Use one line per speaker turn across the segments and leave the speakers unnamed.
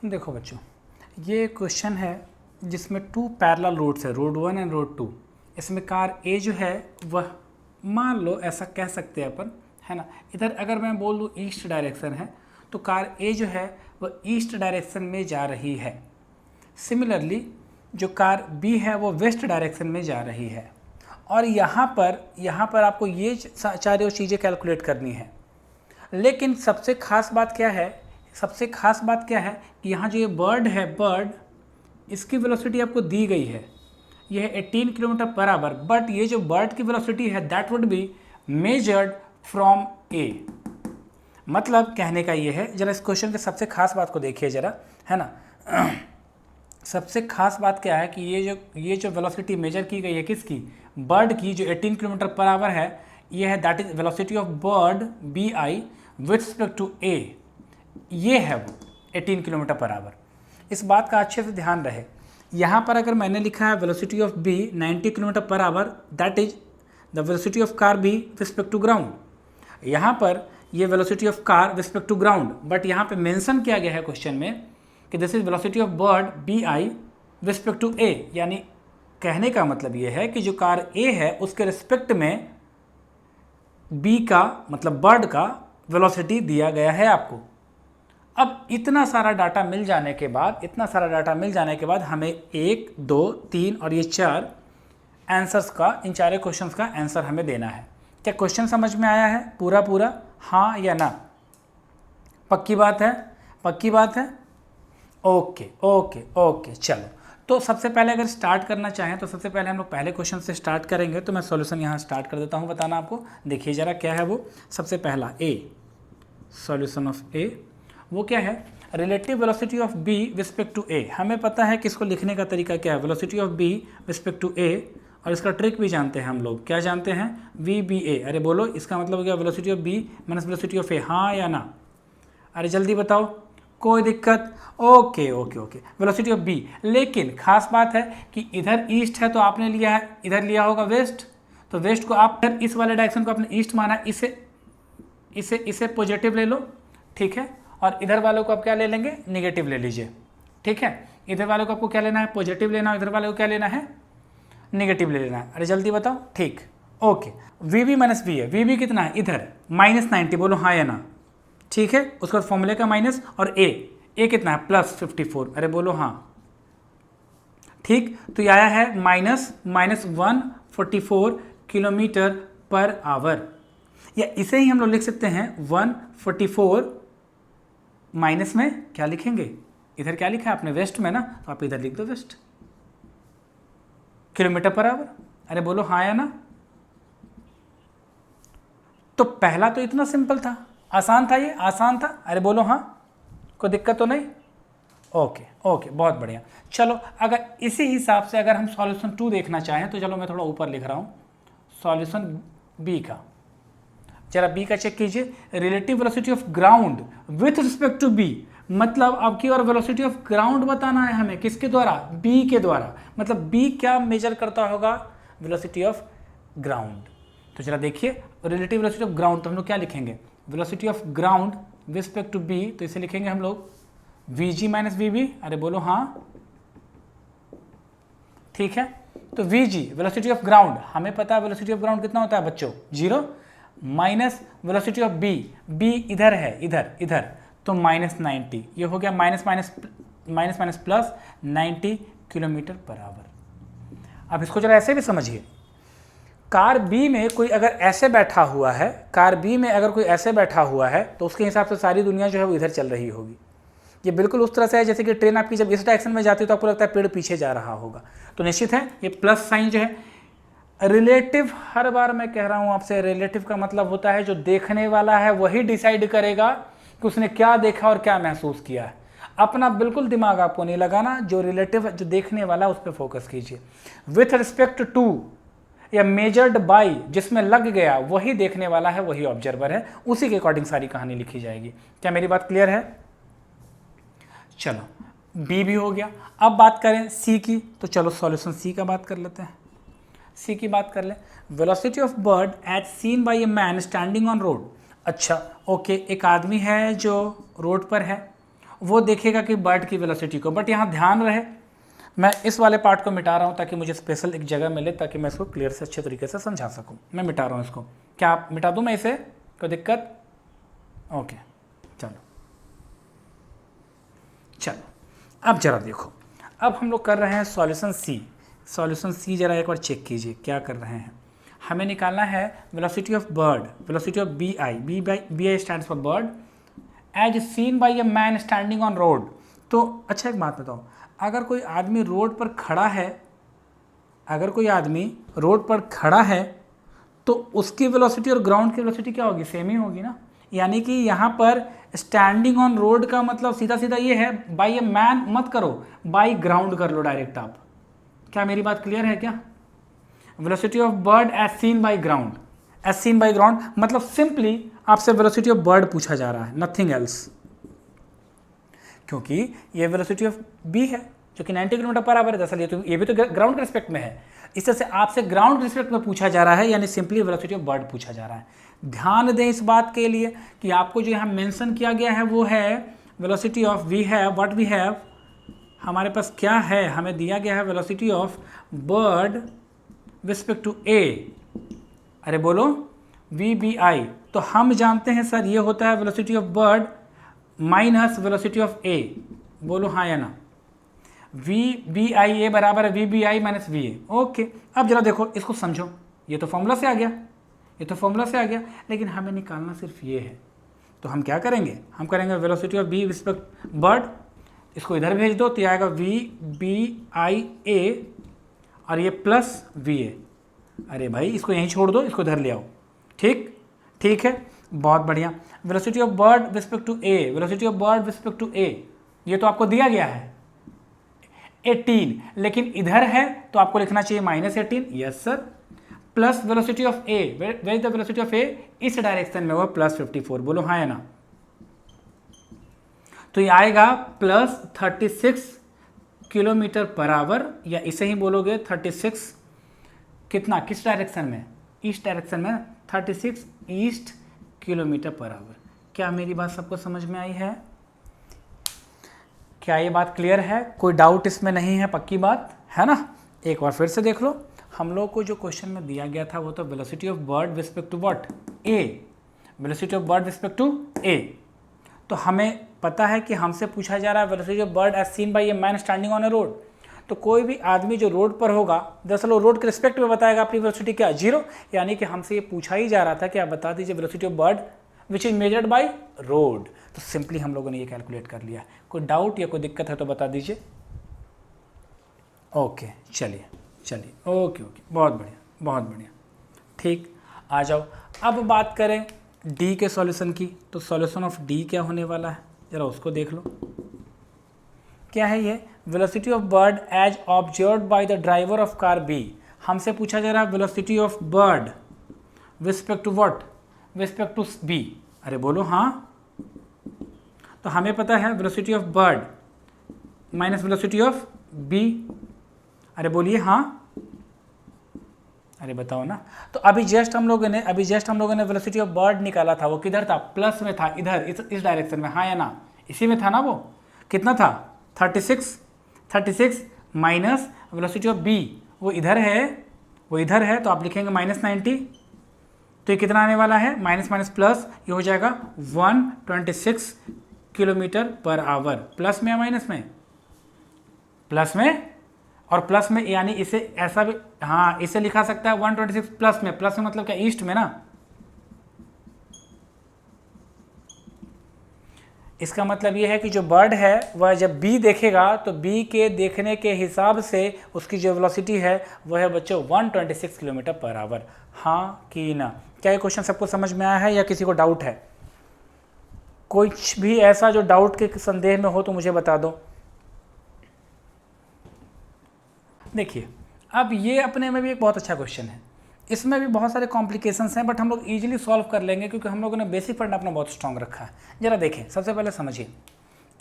देखो बच्चों, ये क्वेश्चन है जिसमें 2 पैरेलल रोड्स है, रोड 1 एंड रोड 2। इसमें कार ए जो है वह मान लो ऐसा कह सकते हैं अपन, है ना। इधर अगर मैं बोल दूँ ईस्ट डायरेक्शन है तो कार ए जो है वह ईस्ट डायरेक्शन में जा रही है। सिमिलरली जो कार बी है वो वेस्ट डायरेक्शन में जा रही है। और यहाँ पर आपको ये सारी चीज़ें कैलकुलेट करनी है। लेकिन सबसे खास बात क्या है, कि यहाँ जो ये बर्ड है, बर्ड इसकी वेलोसिटी आपको दी गई है, ये है 18 किलोमीटर पर आवर। बट ये जो बर्ड की वेलोसिटी है that would be measured from A. मतलब कहने का ये है, जरा इस क्वेश्चन के सबसे खास बात को देखिए जरा, है ना। सबसे खास बात क्या है कि ये जो वेलोसिटी मेजर की गई है किसकी, बर्ड की, जो 18 किलोमीटर पर आवर है, ये है that is velocity of bird B I with respect to A. ये है वो 18 किलोमीटर पर आवर। इस बात का अच्छे से ध्यान रहे। यहाँ पर अगर मैंने लिखा है velocity of B 90 kilometre per hour, that is the velocity of car B respect to ground. यहाँ पर ये velocity of car respect to ground, but यहाँ पे मेंशन किया गया है क्वेश्चन में कि this is velocity of bird B I respect to A. यानी कहने का मतलब ये है कि जो कार ए है उसके रिस्पेक्ट में बी का, मतलब बर्ड का वेलोसिटी दिया गया है आपको। अब इतना सारा डाटा मिल जाने के बाद हमें 1, 2, 3 और ये 4 आंसर्स का, इन चारों क्वेश्चंस का आंसर हमें देना है। क्या क्वेश्चन समझ में आया है पूरा, हाँ या ना? पक्की बात है? ओके चलो। तो सबसे पहले अगर स्टार्ट करना चाहें तो सबसे पहले हम लोग पहले क्वेश्चन से स्टार्ट करेंगे। तो मैं सॉल्यूशन यहाँ स्टार्ट कर देता हूँ बताना आपको। देखिए जरा क्या है वो। सबसे पहला ए, सॉल्यूशन ऑफ ए, वो क्या है, relative velocity of B respect to A. हमें पता है कि इसको लिखने का तरीका क्या है, velocity of B respect to A. और इसका ट्रिक भी जानते हैं हम लोग, क्या जानते हैं, वी बी ए। अरे बोलो, इसका मतलब हो गया velocity of B minus velocity of A, हाँ या ना? अरे जल्दी बताओ, कोई दिक्कत? Okay, velocity of B. लेकिन खास बात है कि इधर ईस्ट है तो आपने लिया है, इधर लिया होगा वेस्ट, तो वेस्ट को आप इस वाले डायरेक्शन को आपने ईस्ट माना, इसे पॉजिटिव ले लो, ठीक है। और इधर वालों को आप क्या ले लेंगे, निगेटिव ले लीजिए, ठीक है। इधर वालों को आपको क्या लेना है, पॉजिटिव लेना है, इधर वालों को क्या लेना है, निगेटिव ले लेना है। अरे जल्दी बताओ, ठीक, okay. V B minus V है, वी बी कितना है इधर -90, बोलो हाँ या ना? ठीक है, उसके बाद फॉर्मूले का माइनस, और ए कितना है +54, अरे बोलो हाँ, ठीक। तो ये आया है -144 किलोमीटर पर आवर। या इसे ही हम लोग लिख सकते हैं 144 माइनस में क्या लिखेंगे, इधर क्या लिखा है आपने, वेस्ट में ना, तो आप इधर लिख दो वेस्ट, किलोमीटर पर आवर। अरे बोलो हाँ या ना? तो पहला तो इतना सिंपल था, आसान था, ये आसान था। अरे बोलो हाँ, कोई दिक्कत तो नहीं? ओके, बहुत बढ़िया। चलो, अगर इसी हिसाब से अगर हम सॉल्यूशन 2 देखना चाहें तो चलो मैं थोड़ा ऊपर लिख रहा हूँ, सॉल्यूशन बी का। जरा बी का चेक कीजिए, relative velocity of ground with respect to B. मतलब अब की और वेलोसिटी ऑफ ग्राउंड बताना है हमें, किसके द्वारा, बी के द्वारा। मतलब बी क्या मेजर करता होगा, वेलोसिटी ऑफ ग्राउंड। तो जरा देखिए, रिलेटिव वेलोसिटी ऑफ ग्राउंड, तो हम लोग क्या लिखेंगे, velocity of ground with respect to B, तो इसे लिखेंगे हम लोग Vg माइनस Vb। अरे बोलो हाँ, ठीक है। तो Vg वेलोसिटी ऑफ ग्राउंड, हमें पता है वेलोसिटी ऑफ ग्राउंड कितना होता है बच्चों, 0, माइनस वेलोसिटी ऑफ b इधर है, इधर तो -90, ये हो गया minus plus 90 kilometre per our. अब इसको जरा ऐसे भी समझिए, कार बी में कोई अगर ऐसे बैठा हुआ है, तो उसके हिसाब से सारी दुनिया जो है वो इधर चल रही होगी। ये बिल्कुल उस तरह से है जैसे कि ट्रेन आपकी जब इस डायरेक्शन में जाती है तो आपको लगता है पेड़ पीछे जा रहा होगा। तो निश्चित है ये प्लस साइन जो है, रिलेटिव, हर बार मैं कह रहा हूँ आपसे, रिलेटिव का मतलब होता है जो देखने वाला है वही डिसाइड करेगा कि उसने क्या देखा और क्या महसूस किया है। अपना बिल्कुल दिमाग आपको नहीं लगाना, जो रिलेटिव, जो देखने वाला उस पर फोकस कीजिए। विथ रिस्पेक्ट टू या मेजर्ड बाई, जिसमें लग गया वही देखने वाला है, वही ऑब्जर्वर है, उसी के अकॉर्डिंग सारी कहानी लिखी जाएगी। क्या मेरी बात क्लियर है? चलो, बी भी हो गया। अब बात करें सी की, तो चलो सॉल्यूशन सी का बात कर लेते हैं। सी की बात कर ले, velocity of bird as seen by a man standing on road. अच्छा, ओके, एक आदमी है जो रोड पर है, वो देखेगा कि बर्ड की वेलोसिटी को। बट यहाँ ध्यान रहे, मैं इस वाले पार्ट को मिटा रहा हूँ ताकि मुझे स्पेशल एक जगह मिले ताकि मैं इसको क्लियर से अच्छे तरीके से समझा सकूँ। मैं मिटा रहा हूँ इसको, क्या आप मिटा दूँ मैं इसे, कोई दिक्कत? ओके चलो अब जरा देखो, अब हम लोग कर रहे हैं सॉल्यूशन सी। सॉल्यूशन सी जरा एक बार चेक कीजिए क्या कर रहे हैं। हमें निकालना है velocity of bird, velocity of B I, B I stands for bird, as seen by a man standing on road. तो अच्छा एक बात बताओ, अगर कोई आदमी रोड पर खड़ा है, अगर कोई आदमी रोड पर खड़ा है तो उसकी वेलोसिटी और ग्राउंड की वेलोसिटी क्या होगी? सेम ही होगी ना। यानी कि यहाँ पर स्टैंडिंग ऑन रोड का मतलब सीधा सीधा ये है, बाई ए मैन मत करो, बाई ग्राउंड कर लो डायरेक्ट आप। क्या मेरी बात क्लियर है क्या? Velocity of bird as seen by ground, as seen by ground मतलब सिंपली आपसे वेलोसिटी ऑफ बर्ड पूछा जा रहा है, नथिंग एल्स। क्योंकि ये वेलोसिटी ऑफ बी है जो कि 90 किलोमीटर पर आवर है, दरअसल ये भी तो ग्राउंड के रिस्पेक्ट में है। इस तरह से आपसे ग्राउंड के रिस्पेक्ट में पूछा जा रहा है, यानी सिंपली वेलोसिटी ऑफ बर्ड पूछा जा रहा है। ध्यान दें इस बात के लिए कि आपको जो यहाँ मेंशन किया गया है वो है velocity of we have, what we have, हमारे पास क्या है, हमें दिया गया है velocity of bird respect to A. अरे बोलो वी बी आई, तो हम जानते हैं सर ये होता है velocity of bird minus velocity of A. बोलो हाँ या ना। वी बी आई ए बराबर है V B I minus V A. Okay, अब जरा देखो इसको समझो, ये तो फॉर्मूला से आ गया, ये तो फॉर्मूला से आ गया, लेकिन हमें निकालना सिर्फ ये है। तो हम क्या करेंगे, हम करेंगे velocity of B respect bird, इसको इधर भेज दो तो आएगा वी बी आई ए और ये प्लस वी ए। अरे भाई इसको यहीं छोड़ दो, इसको इधर ले आओ। ठीक है, बहुत बढ़िया। Velocity of bird respect to A, velocity of bird respect to A, ये तो आपको दिया गया है 18, लेकिन इधर है तो आपको लिखना चाहिए -18। Yes sir, plus velocity of A, where is the velocity of A, इस डायरेक्शन में वो +54। बोलो हाँ या ना। तो ये आएगा +36 किलोमीटर पर आवर, या इसे ही बोलोगे 36 कितना, किस डायरेक्शन में, ईस्ट डायरेक्शन में 36 ईस्ट किलोमीटर पर आवर। क्या मेरी बात सबको समझ में आई है? क्या ये बात क्लियर है? कोई डाउट इसमें नहीं है? पक्की बात है ना। एक बार फिर से देख लो, हम लोग को जो क्वेश्चन में दिया गया था वो तो velocity of bird respect to what, A, velocity of bird respect to A. तो हमें पता है कि हमसे पूछा जा रहा है velocity of bird as seen by a man standing on a road. तो कोई भी आदमी जो रोड पर होगा, दरअसल वो रोड के रिस्पेक्ट में बताएगा अपनी वेलोसिटी क्या, 0। यानी कि हमसे ये पूछा ही जा रहा था कि आप बता दीजिए velocity of bird which is measured by road. तो सिंपली हम लोगों ने ये कैलकुलेट कर लिया। कोई डाउट या कोई दिक्कत है तो बता दीजिए। ओके चलिए, ओके, बहुत बढ़िया। ठीक, आ जाओ अब बात करें डी के सॉल्यूशन की। तो सॉल्यूशन ऑफ डी क्या होने वाला है, जरा उसको देख लो। क्या है ये, velocity of bird as observed by the driver of car B. हमसे पूछा जा रहा है velocity of bird respect to what, respect to B. अरे बोलो हाँ। तो हमें पता है velocity of bird minus velocity of B. अरे बोलिए हाँ, अरे बताओ ना। तो अभी जस्ट हम लोगों ने वेलोसिटी ऑफ बर्ड निकाला था, वो किधर था, प्लस में था, इधर इस डायरेक्शन में, हाँ या ना, इसी में था ना। वो कितना था, 36 माइनस वेलोसिटी ऑफ बी, वो इधर है, तो आप लिखेंगे -90। तो ये कितना आने वाला है, माइनस माइनस प्लस, ये हो जाएगा 126 किलोमीटर पर आवर। प्लस में या माइनस में, प्लस में, और प्लस में यानी इसे ऐसा भी, हाँ इसे लिखा सकता है 126 प्लस में मतलब क्या, ईस्ट में ना। इसका मतलब ये है कि जो बर्ड है वह जब बी देखेगा तो बी के देखने के हिसाब से उसकी जो वेलोसिटी है वह है बच्चों 126 किलोमीटर पर आवर। हाँ कि ना। क्या ये क्वेश्चन सबको समझ में आया है या किसी को डाउट है? कुछ भी ऐसा जो डाउट के संदेह में हो तो मुझे बता दो। देखिए अब ये अपने में भी एक बहुत अच्छा क्वेश्चन है, इसमें भी बहुत सारे कॉम्प्लिकेशंस हैं, बट हम लोग इजीली सॉल्व कर लेंगे क्योंकि हम लोगों ने बेसिक फंड अपना बहुत स्ट्रांग रखा है। जरा देखें, सबसे पहले समझिए,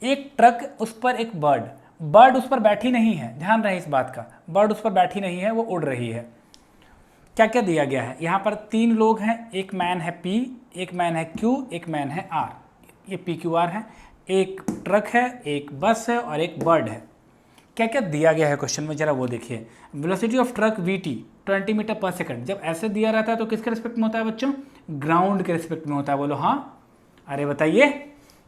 एक ट्रक, उस पर एक बर्ड उस पर बैठी नहीं है, ध्यान रहे इस बात का, बर्ड उस पर बैठी नहीं है, वो उड़ रही है। क्या क्या दिया गया है यहाँ पर, 3 लोग हैं, एक मैन है P, एक मैन है Q, एक मैन है R। ये PQR है। एक ट्रक है, एक बस है और एक बर्ड है। क्या क्या दिया गया है क्वेश्चन में, जरा वो देखिए। Velocity of truck VT 20 meter per second. जब ऐसे दिया रहता है तो किसके रिस्पेक्ट में होता है बच्चों? ग्राउंड के रिस्पेक्ट में होता है। बोलो हाँ, अरे बताइए।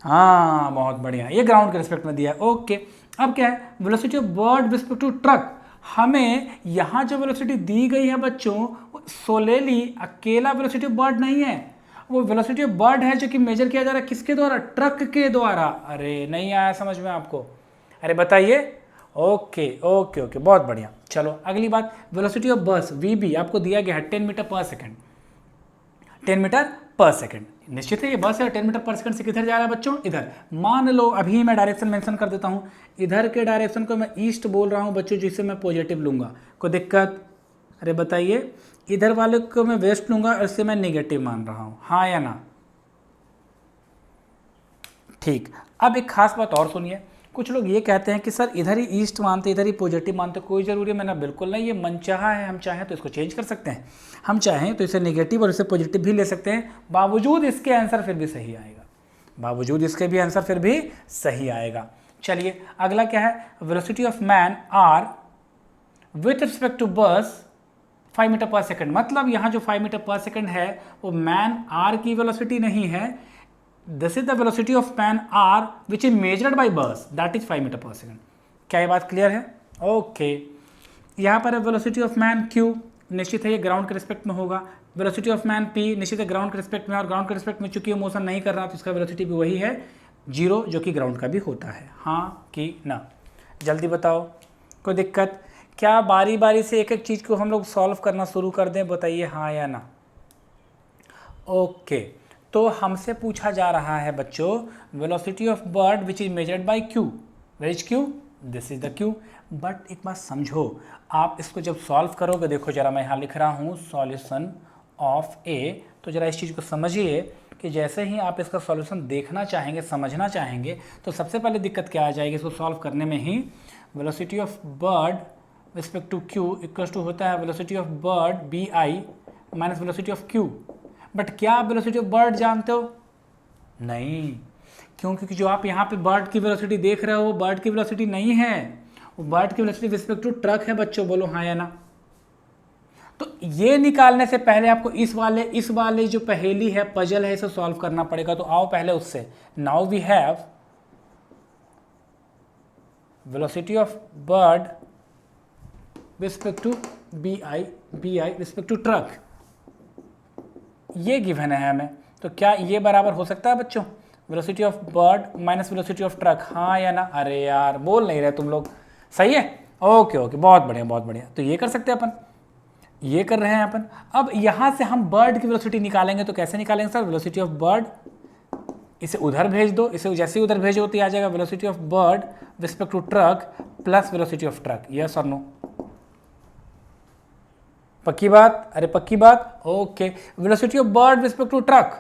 हाँ बहुत बढ़िया, ये ग्राउंड के रिस्पेक्ट में दिया है। ओके, अब क्या है? Velocity of bird respect to truck. हमें यहाँ जो वेलोसिटी दी गई है बच्चों, सोलेली अकेला वेलोसिटी ऑफ बर्ड नहीं है, वो वेलोसिटी ऑफ बर्ड है जो कि मेजर किया जा रहा है किसके द्वारा? ट्रक के द्वारा। अरे नहीं आया समझ में आपको? अरे बताइए। ओके ओके ओके, बहुत बढ़िया। चलो अगली बात, वेलोसिटी ऑफ बस वीबी आपको दिया गया है 10 metre per second. 10 metre per second, निश्चित है ये बस है। 10 मीटर पर सेकंड से किधर जा रहा है बच्चों? इधर। मान लो अभी मैं डायरेक्शन मेंशन कर देता हूँ, इधर के डायरेक्शन को मैं ईस्ट बोल रहा हूँ बच्चों, जिससे मैं पॉजिटिव लूँगा, कोई दिक्कत? अरे बताइए। इधर वाले को मैं वेस्ट लूँगा, इससे मैं नेगेटिव मान रहा हूँ, हाँ या ना? ठीक। अब एक खास बात और सुनिए, कुछ लोग ये कहते हैं कि सर इधर ही ईस्ट मानते, इधर ही पॉजिटिव मानते, कोई ज़रूरी है? मैंने बिल्कुल नहीं, ये मनचाहा है। हम चाहें तो इसको चेंज कर सकते हैं, हम चाहें तो इसे नेगेटिव और इसे पॉजिटिव भी ले सकते हैं, बावजूद इसके आंसर फिर भी सही आएगा, बावजूद इसके भी आंसर फिर भी सही आएगा। चलिए अगला क्या है? Velocity of man R with respect to bus 5 metre per second. मतलब यहाँ जो 5 मीटर पर सेकंड है वो मैन आर की वेलोसिटी नहीं है, this is the velocity of man R which is measured by bus, that is 5 metre per second. क्या ये बात क्लियर है? ओके। यहाँ पर है वेलोसिटी ऑफ मैन क्यू, निश्चित है ये ग्राउंड के रिस्पेक्ट में होगा। वेलोसिटी ऑफ मैन पी निश्चित है ग्राउंड के रिस्पेक्ट में, और ग्राउंड के रिस्पेक्ट में चूंकि ये मोशन नहीं कर रहा तो इसका वेलोसिटी भी वही है 0, जो कि ग्राउंड का भी होता है। हाँ कि ना? जल्दी बताओ, कोई दिक्कत? क्या बारी बारी से एक एक चीज़ को हम लोग सॉल्व करना शुरू कर दें? बताइए हाँ या ना। ओके, तो हमसे पूछा जा रहा है बच्चों velocity of bird which is measured by Q. Where is Q? This is the Q. But एक बात समझो, आप इसको जब सॉल्व करोगे, देखो जरा मैं यहाँ लिख रहा हूँ सॉल्यूशन ऑफ ए, तो जरा इस चीज़ को समझिए कि जैसे ही आप इसका सॉल्यूशन देखना चाहेंगे, समझना चाहेंगे, तो सबसे पहले दिक्कत क्या आ जाएगी इसको सॉल्व करने में ही? Velocity of bird respect to Q equals to होता है velocity of bird B I minus velocity of Q. But क्या आप वेलोसिटी ऑफ बर्ड जानते हो? नहीं, क्यों? क्योंकि जो आप यहाँ पे बर्ड की वेलोसिटी देख रहे हो वो बर्ड की वेलोसिटी नहीं है, वो बर्ड की वेलोसिटी रिस्पेक्ट टू ट्रक है बच्चों। बोलो हाँ या ना? तो ये निकालने से पहले आपको इस वाले जो पहेली है, पजल है, इसे सॉल्व करना पड़ेगा। तो आओ पहले उससे। Now we have velocity of bird respect to B I respect to truck, ये गिवन है हमें। तो क्या ये बराबर हो सकता है बच्चों? Velocity of bird minus velocity of truck, हाँ या ना? अरे यार बोल नहीं रहे तुम लोग। सही है, ओके ओके, बहुत बढ़िया बहुत बढ़िया। तो ये कर सकते हैं अपन, ये कर रहे हैं अपन। अब यहाँ से हम बर्ड की वेलोसिटी निकालेंगे, तो कैसे निकालेंगे सर? वेलोसिटी ऑफ बर्ड, इसे उधर भेज दो, इसे जैसे ही उधर भेजो तो आ जाएगा velocity of bird respect to truck plus velocity of truck. Yes और नो? पक्की बात? अरे पक्की बात। Okay, velocity of bird respect to truck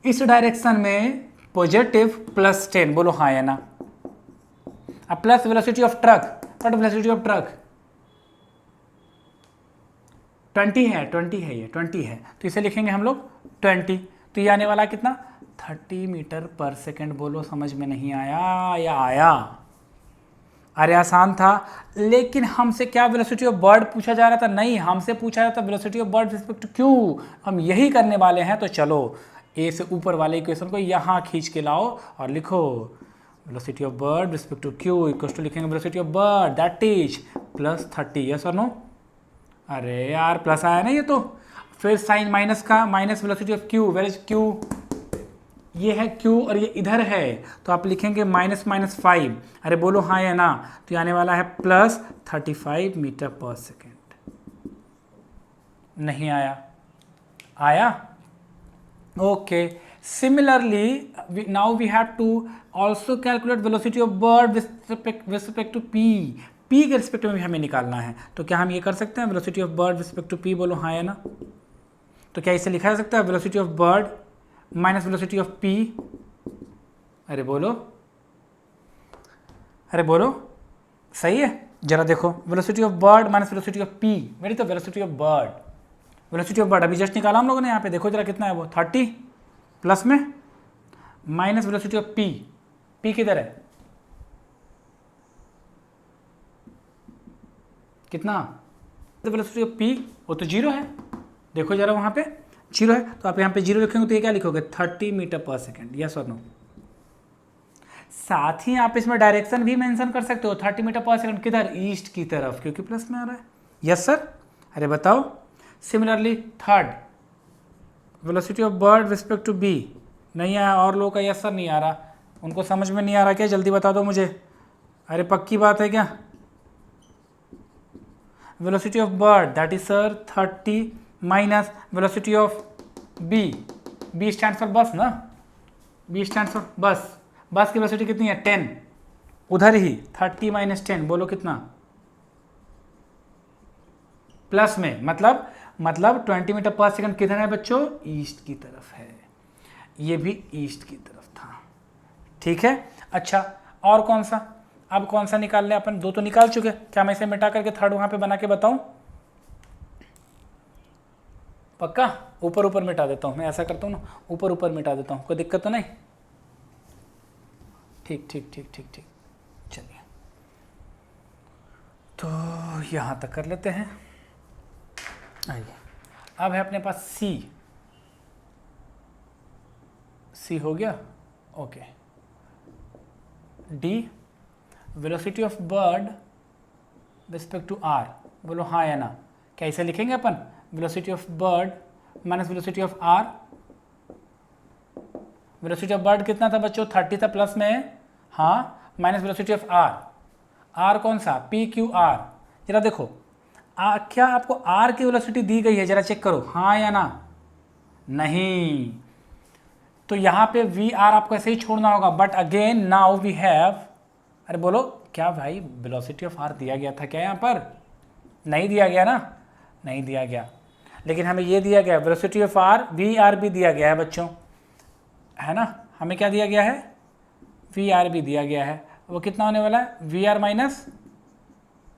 इस डायरेक्शन में पॉजिटिव प्लस 10। बोलो हाँ या ना? अब plus velocity of truck, but velocity of truck 20 है, 20 है, ये 20 है, तो इसे लिखेंगे हम लोग 20। तो ये आने वाला कितना? 30 मीटर पर सेकेंड। बोलो समझ में नहीं आया या आया? अरे आसान था, लेकिन हमसे क्या वेलोसिटी ऑफ बर्ड पूछा जा रहा था? नहीं, हमसे पूछा जा रहा था velocity of bird respect to Q. हम यही करने वाले हैं। तो चलो ए से ऊपर वाले इक्वेशन को यहाँ खींच के लाओ और लिखो velocity of bird respect to Q equals to, लिखेंगे velocity of bird that is plus 30। Yes और नो? अरे यार प्लस आया ना ये तो। फिर साइन माइनस का, minus velocity of Q, where is Q? ये है Q और ये इधर है, तो आप लिखेंगे माइनस माइनस 5। अरे बोलो हाँ या ना? तो ये आने वाला है प्लस 35 मीटर पर सेकेंड। नहीं आया? आया? Okay, similarly now we have to also calculate velocity of bird respect to P। P के रिस्पेक्ट में भी हमें निकालना है। तो क्या हम ये कर सकते हैं? Velocity of bird respect to P, बोलो हाँ या ना? तो क्या इसे लिखा जा सकता है velocity of bird minus velocity of P? अरे बोलो, अरे बोलो, सही है? जरा देखो, velocity of bird minus velocity of P, मेरी तो velocity of bird, velocity of bird अभी जस्ट निकाला हम लोगों ने। यहाँ पे देखो जरा कितना है वो, 30 प्लस में minus velocity of P, P किधर है, कितना, वेलोसिटी ऑफ पी वो तो जीरो है, देखो जरा वहाँ पे जीरो है, तो आप यहाँ पे जीरो लिखेंगे तो ये क्या लिखोगे 30 मीटर पर सेकेंड, यस और नो। साथ ही आप इसमें डायरेक्शन भी मेंशन कर सकते हो, 30 मीटर पर सेकेंड किधर, ईस्ट की तरफ, क्योंकि प्लस में आ रहा है, यस सर। अरे बताओ, similarly third, velocity of bird respect to B, नहीं आया, और लोगों का यस सर नहीं आ रहा, उनको समझ में नहीं आ रहा क्या, जल्दी बता दो मुझे, अरे पक्की बात है क्या, velocity of bird that is sir 30 minus velocity of B, B stand for bus ना, बी स्टैंड फॉर बस, बस की वेलोसिटी कितनी है 10, उधर ही 30 माइनस 10, बोलो कितना, प्लस में, मतलब 20 मीटर पर सेकंड किधर है बच्चों, ईस्ट की तरफ है, ये भी ईस्ट की तरफ था, ठीक है। अच्छा और कौन सा, अब कौन सा निकाल लें अपन, दो तो निकाल चुके, क्या मैं इसे मिटा करके थर्ड वहां पे बना के बताऊं, पक्का, ऊपर ऊपर मिटा देता हूं मैं, ऐसा करता हूं ना, ऊपर ऊपर मिटा देता हूं, कोई दिक्कत तो नहीं, ठीक ठीक ठीक ठीक ठीक, चलिए तो यहां तक कर लेते हैं। आइए, अब है अपने पास सी हो गया, okay, D velocity of bird respect to R, बोलो हाँ या ना, कैसे लिखेंगे अपन, velocity of bird minus velocity of R, velocity of bird कितना था बच्चों 30 था, प्लस में हाँ, minus velocity of R, R कौन सा पी क्यू आर, जरा देखो क्या आपको आर की वेलोसिटी दी गई है, जरा चेक करो हाँ या ना, नहीं, तो यहाँ पे वी आर आपको ऐसे ही छोड़ना होगा, but again now we have, अरे बोलो क्या भाई वेलोसिटी ऑफ आर दिया गया था क्या, यहाँ पर नहीं दिया गया ना, नहीं दिया गया, लेकिन हमें ये दिया गया velocity of R, V R भी दिया गया है बच्चों, है ना, हमें क्या दिया गया है, वी आर भी दिया गया है, वो कितना होने वाला है, वी आर माइनस,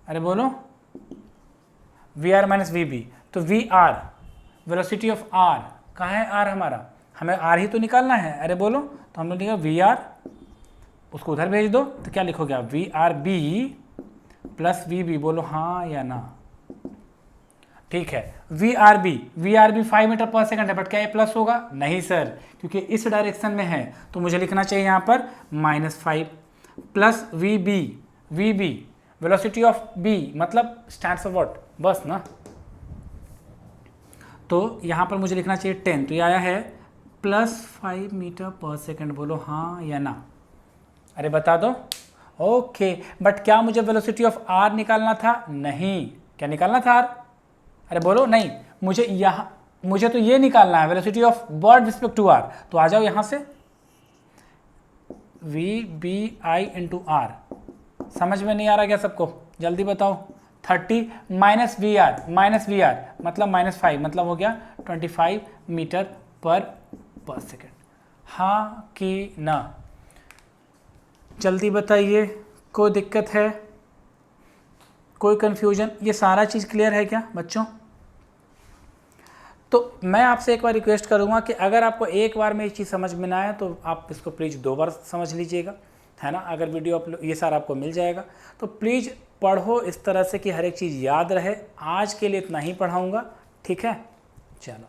अरे बोलो V R minus V B, तो V R velocity of R, कहाँ है आर हमारा, हमें आर ही तो निकालना है, अरे बोलो, तो हमने लिखा वी आर, उसको उधर भेज दो, तो क्या लिखोगे आप, V R B plus V B, बोलो हाँ या ना, ठीक है, V R B 5 metre per second है, बट क्या ये प्लस होगा, नहीं सर, क्योंकि इस डायरेक्शन में है, तो मुझे लिखना चाहिए यहाँ पर -5 plus V B velocity of B मतलब स्टैंड्स फॉर व्हाट, बस ना, तो यहाँ पर मुझे लिखना चाहिए 10, तो ये आया है +5 मीटर पर सेकंड, बोलो हाँ या ना, अरे बता दो, ओके, बट क्या मुझे वेलोसिटी ऑफ आर निकालना था, नहीं, क्या निकालना था आर, अरे बोलो नहीं, मुझे तो ये निकालना है velocity of bird respect to R, तो आ जाओ यहाँ से V B I into R, समझ में नहीं आ रहा क्या सबको, जल्दी बताओ, 30 माइनस वी आर मतलब -5, मतलब हो गया 25 मीटर पर सेकेंड, हाँ कि ना, जल्दी बताइए, कोई दिक्कत है, कोई कंफ्यूजन, ये सारा चीज़ क्लियर है क्या बच्चों। तो मैं आपसे एक बार रिक्वेस्ट करूंगा कि अगर आपको एक बार में ये चीज़ समझ में ना आए तो आप इसको प्लीज़ 2 बार समझ लीजिएगा, है ना, अगर वीडियो ये सारा आपको मिल जाएगा तो प्लीज़ पढ़ो इस तरह से कि हर एक चीज़ याद रहे। आज के लिए इतना ही पढ़ाऊँगा, ठीक है, चलो।